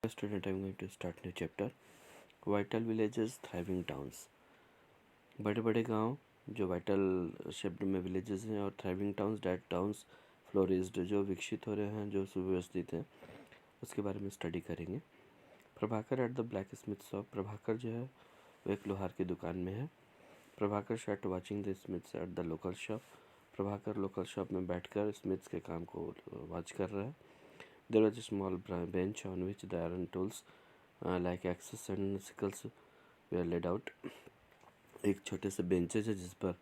Student, I'm going to start new chapter. Vital villages, thriving towns. बड़े बड़े गांव जो वाइटल शब्द में विलेजेस हैं, और thriving towns, that towns, flourished, जो विकसित हो रहे हैं, जो सुव्यवस्थित हैं, उसके बारे में स्टडी करेंगे. Prabhakar at the blacksmith shop. Prabhakar जो है वो एक लोहार की दुकान में है. Prabhakar sat watching the smiths at the local shop. Prabhakar local shop में बैठकर स्मिथ्स के काम को वॉच कर रहा है. There was a small bench on which the iron tools like axes and sickles were laid out. एक छोटे से बेंचेज है जिस पर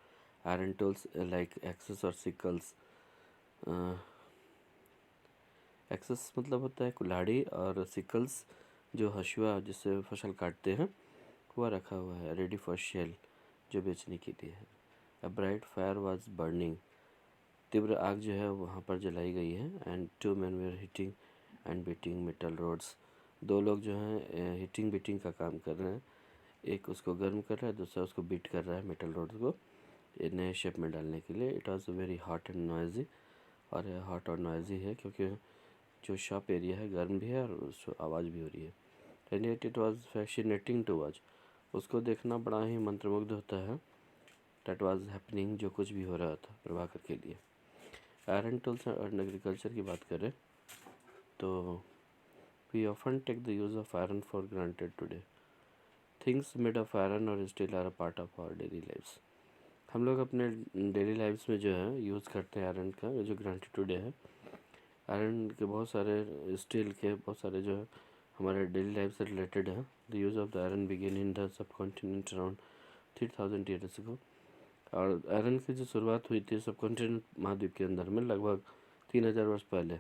आयरन टूल्स लाइक एक्सेस और सिकल्स. एक्सेस मतलब होता है कुल्हाड़ी, और सिकल्स जो हशुआ जिससे फसल काटते हैं वह रखा हुआ है, रेडी फॉर शेल, जो बेचने के लिए है. A bright fire was burning. तीव्र आग जो है वहाँ पर जलाई गई है. And two men were hitting and beating metal rods. दो लोग जो हैं हिटिंग बीटिंग का काम कर रहे हैं. एक उसको गर्म कर रहा है, दूसरा उसको बीट कर रहा है मेटल रोड्स को नए शेप में डालने के लिए. It was very hot and noisy. और यह हॉट और नॉइजी है क्योंकि जो शॉप एरिया है गर्म भी है और उसको आवाज़ भी हो रही है. And yet it was fascinating to watch. उसको देखना बड़ा ही मंत्रमुग्ध होता है. दैट वॉज हैपनिंग, जो कुछ भी हो रहा था प्रभाकर के लिए. आयरन टूल्स एंड एग्रीकल्चर की बात करें तो we often take the use of iron for granted today. Things made of iron और steel are a part of our daily lifes. हम लोग अपने डेली लाइफ्स में जो है यूज़ करते हैं आयरन का, जो ग्रांटेड टुडे है. आयरन के बहुत सारे, स्टील के बहुत सारे जो है हमारे डेली लाइफ से रिलेटेड है. The use of the iron begin in the sub continent around 3000 years ago. और आयरन की जो शुरुआत हुई थी सब कॉन्टिनेंट महाद्वीप के अंदर में लगभग 3000 वर्ष पहले.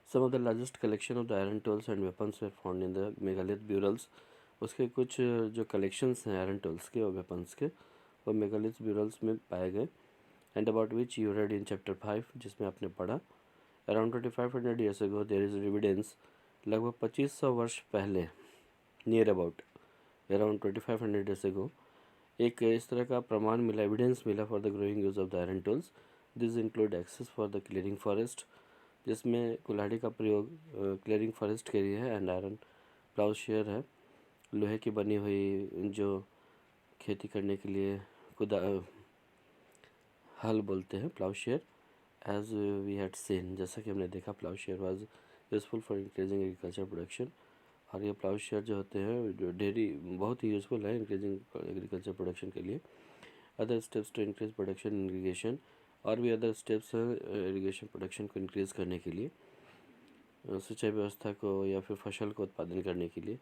Some of the largest collection of the iron tools and weapons were found in the megalith burials. उसके कुछ जो कलेक्शंस हैं आयरन टूल्स के और वेपन्स के, वो मेगालिथ ब्यूरल्स में पाए गए. And about which you read in chapter 5, जिसमें आपने पढ़ा. Around 2500 years ago there is evidence. लगभग 2500 वर्ष पहले, near about around 2500 years ago, एक इस तरह का प्रमाण मिला, एविडेंस मिला for the growing use of the iron tools. This include axes for the clearing forest, जिसमें कुल्हाड़ी का प्रयोग क्लियरिंग फॉरेस्ट के लिए है. एंड आयरन प्लाउशेयर है, लोहे की बनी हुई जो खेती करने के लिए हल बोलते हैं, ploughshare. As we had seen, जैसा कि हमने देखा, ploughshare was useful for increasing agriculture production. और ये प्लाउशेयर जो होते हैं जो डेयरी बहुत ही यूज़फुल है इंक्रीजिंग एग्रीकल्चर प्रोडक्शन के लिए. Other steps to increase production irrigation. और भी अदर स्टेप्स हैं इरीगेशन प्रोडक्शन को इंक्रीज़ करने के लिए, सिंचाई व्यवस्था को या फिर फसल को उत्पादन करने के लिए.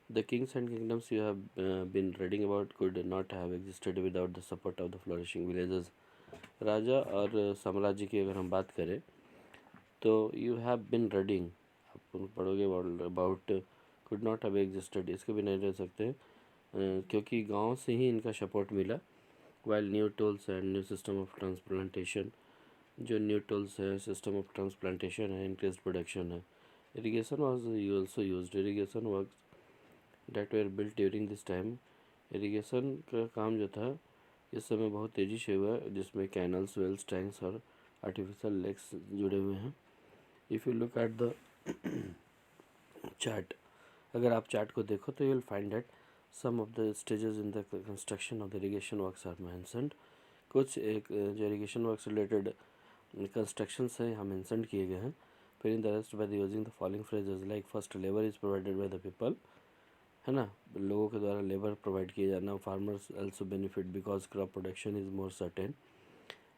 The kings and kingdoms you have been reading about could not have existed without the support of the flourishing villages. राजा और साम्राज्य की अगर हम बात करें तो यू हैव बिन रीडिंग, आप पढ़ोगे about could not have existed, इसके भी नहीं रह सकते क्योंकि गांव से ही इनका सपोर्ट मिला. While new tools and new system of transplantation, जो न्यू टूल्स है, सिस्टम ऑफ ट्रांसप्लांटेशन है, इंक्रीज प्रोडक्शन है. Irrigation was also used. Irrigation work that were built during this time. Irrigation का काम जो था इस समय बहुत तेज़ी से हुआ, जिसमें कैनल्स, वेल्स, टैंक्स और आर्टिफिशियल लेक्स जुड़े हुए हैं. If you look at the chart, अगर आप चार्ट को देखो तो you will find that some of the stages in the construction of the irrigation works are mentioned. कुछ एक जो इरीगेशन वर्क्स रिलेटेड कंस्ट्रक्शंस हैं यहाँ मेंशन किए गए हैं. फिर in the rest by the using the following phrases like first labour is provided by the people, है ना, लोगों के द्वारा लेबर प्रोवाइड किया जाना. Farmers also benefit because crop production is more certain.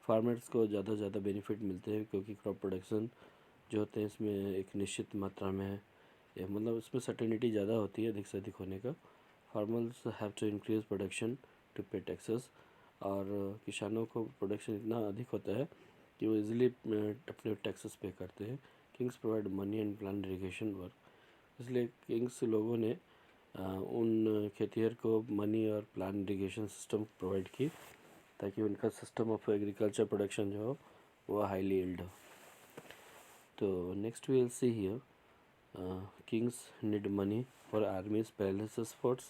Farmers को ज़्यादा से ज़्यादा बेनिफिट मिलते हैं क्योंकि क्रॉप प्रोडक्शन जो होते हैं इसमें एक निश्चित मात्रा में मतलब इसमें सर्टेनिटी ज़्यादा होती है अधिक से अधिक होने का. Farmers have to increase production to pay taxes. और किसानों को प्रोडक्शन इतना अधिक होता है कि वो इजीली अपने टैक्सेस पे करते हैं. Kings provide money and plan irrigation work. इसलिए किंग्स लोगों ने उन खेतिहर को मनी और प्लान इरीगेशन सिस्टम प्रोवाइड की ताकि उनका सिस्टम ऑफ एग्रीकल्चर प्रोडक्शन जो हो वो हाईली यील्ड हो. तो next we will see here kings need money for armies, palaces, forts.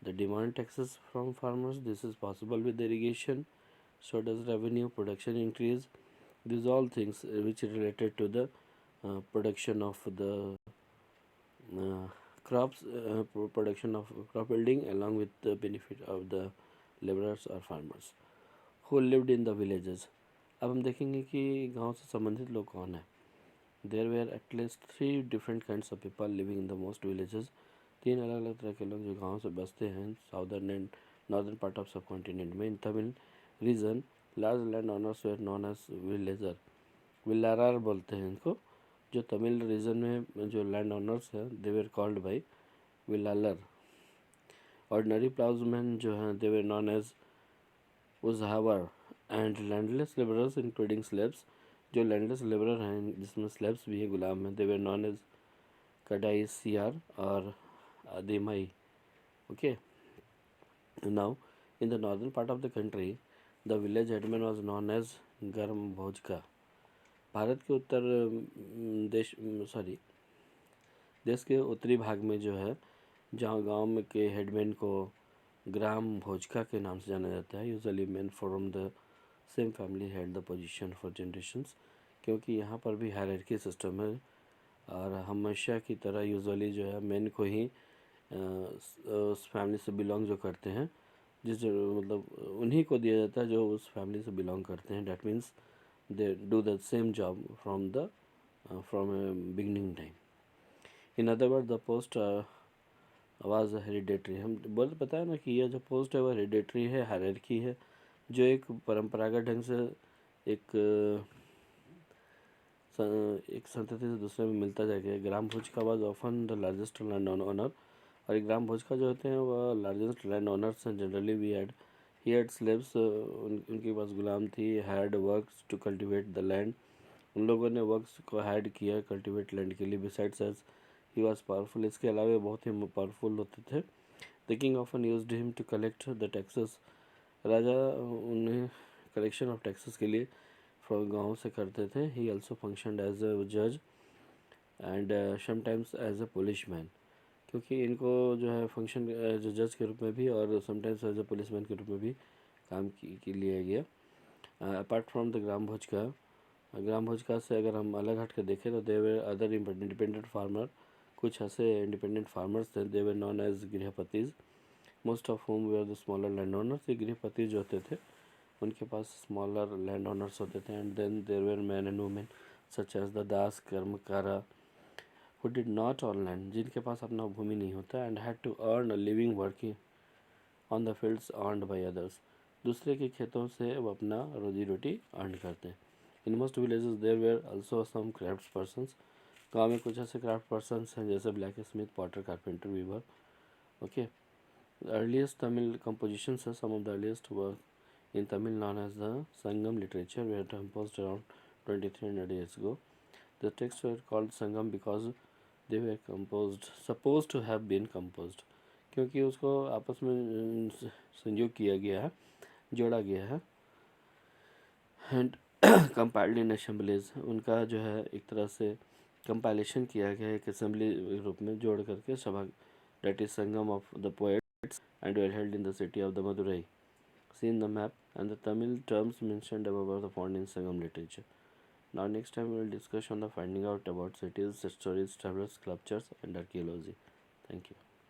The demand taxes from farmers. This is possible with irrigation. So does revenue, production increase. These all things which related to the production of the crops production of crop building along with the benefit of the laborers or farmers who lived in the villages. अब हम देखेंगे कि गांव से संबंधित लोग कौन है. There were at least 3 different kinds of people living in the most villages. 3 अलग अलग तरह के लोग जो गांव से बसते हैं southern and northern part of subcontinent में. In Tamil region large land owners were known as villager, Vellalar बोलते हैं इनको. जो तमिल रीजन में जो लैंड ऑनर्स हैं they were called by Vellalar. Ordinary ploughman जो हैं they were known as Uzhavar and landless labourers including slaves. जो लैंडलेस लेबरर हैं जिसमें स्लेब्स भी हैं गुलाम हैं they were known as Kadaisiyar और Adimai. Okay. Now in the northern part of the country the village headman was known as Grama Bhojaka. Bharat के उत्तर देश के उत्तरी भाग में जो है जहाँ गांव में के हेडमैन को ग्राम भोजका के नाम से जाना जाता है. Usually main from the same family held the position for generations. क्योंकि यहाँ पर भी हायरार्की सिस्टम है और हमेशा की तरह यूजुअली जो है मेन को ही उस फैमिली से बिलोंग जो करते हैं मतलब उन्हीं को दिया जाता है जो उस फैमिली से बिलोंग करते हैं. That means they do the same job from beginning time. In other words the post was hereditary. हम बोल पता है ना कि यह जो पोस्ट है वह हेरिडेटरी है, हायरार्की है जो एक परंपरागत ढंग से एक संतति से दूसरे में मिलता जाएगा. ग्राम भोज का was often the largest land owner. और ग्राम भोज का जो होते हैं वह लार्जेस्ट लैंड ओनर्स हैं. Generally we had he had slaves. उनके पास गुलाम थी. Had works to cultivate the land. उन लोगों ने वर्क्स को हैड किया कल्टिवेट लैंड के लिए. Besides as he was powerful. इसके अलावा बहुत ही पावरफुल होते थे. The king often used him to collect the taxes. राजा उन्हें कलेक्शन ऑफ टैक्सेस के लिए फ्रॉम गाँव से करते थे. He also functioned as a जज and sometimes as a policeman. क्योंकि इनको जो है फंक्शन एज जज के रूप में भी और समटाइम्स एज अ पुलिसमैन के रूप में भी काम की लिया गया. Apart from the Grama Bhojaka से अगर हम अलग हट कर देखें तो they were other independent farmer. कुछ ऐसे इंडिपेंडेंट फार्मर्स थे. They were known as Grihapatis. Most of whom were the smaller land owners. ये गृहपति जो होते थे उनके पास स्मॉलर लैंड ओनर्स होते थे. And then there were men and women such as the Dasa Karmakara who did not own land, जिनके पास अपना भूमि नहीं होता. and had to earn a living working on the fields owned by others. दूसरे के खेतों से वो अपना रोजी रोटी अर्न करते हैं. in most villages there were also some crafts persons. गाँव में कुछ ऐसे क्राफ्ट पर्सनस हैं जैसे blacksmith, potter, carpenter, weaver. Okay. earliest Tamil compositions are some of the earliest work in Tamil known as the Sangam literature were composed around 2300 years ago. The texts were called Sangam because they were composed supposed to have been composed. क्योंकि उसको आपस में संयोग किया गया है, जोड़ा गया है. And compiled in assemblies. उनका जो है एक तरह से कंपाइलेशन किया गया एक असेंबली रूप में जोड़ करके सभा. That is Sangam of the poets and were held in the city of the Madurai. See in the map and the Tamil terms mentioned above are the found in Sangam literature. Now next time we will discuss on the finding out about cities, stories, travelers, sculptures and archaeology. Thank you.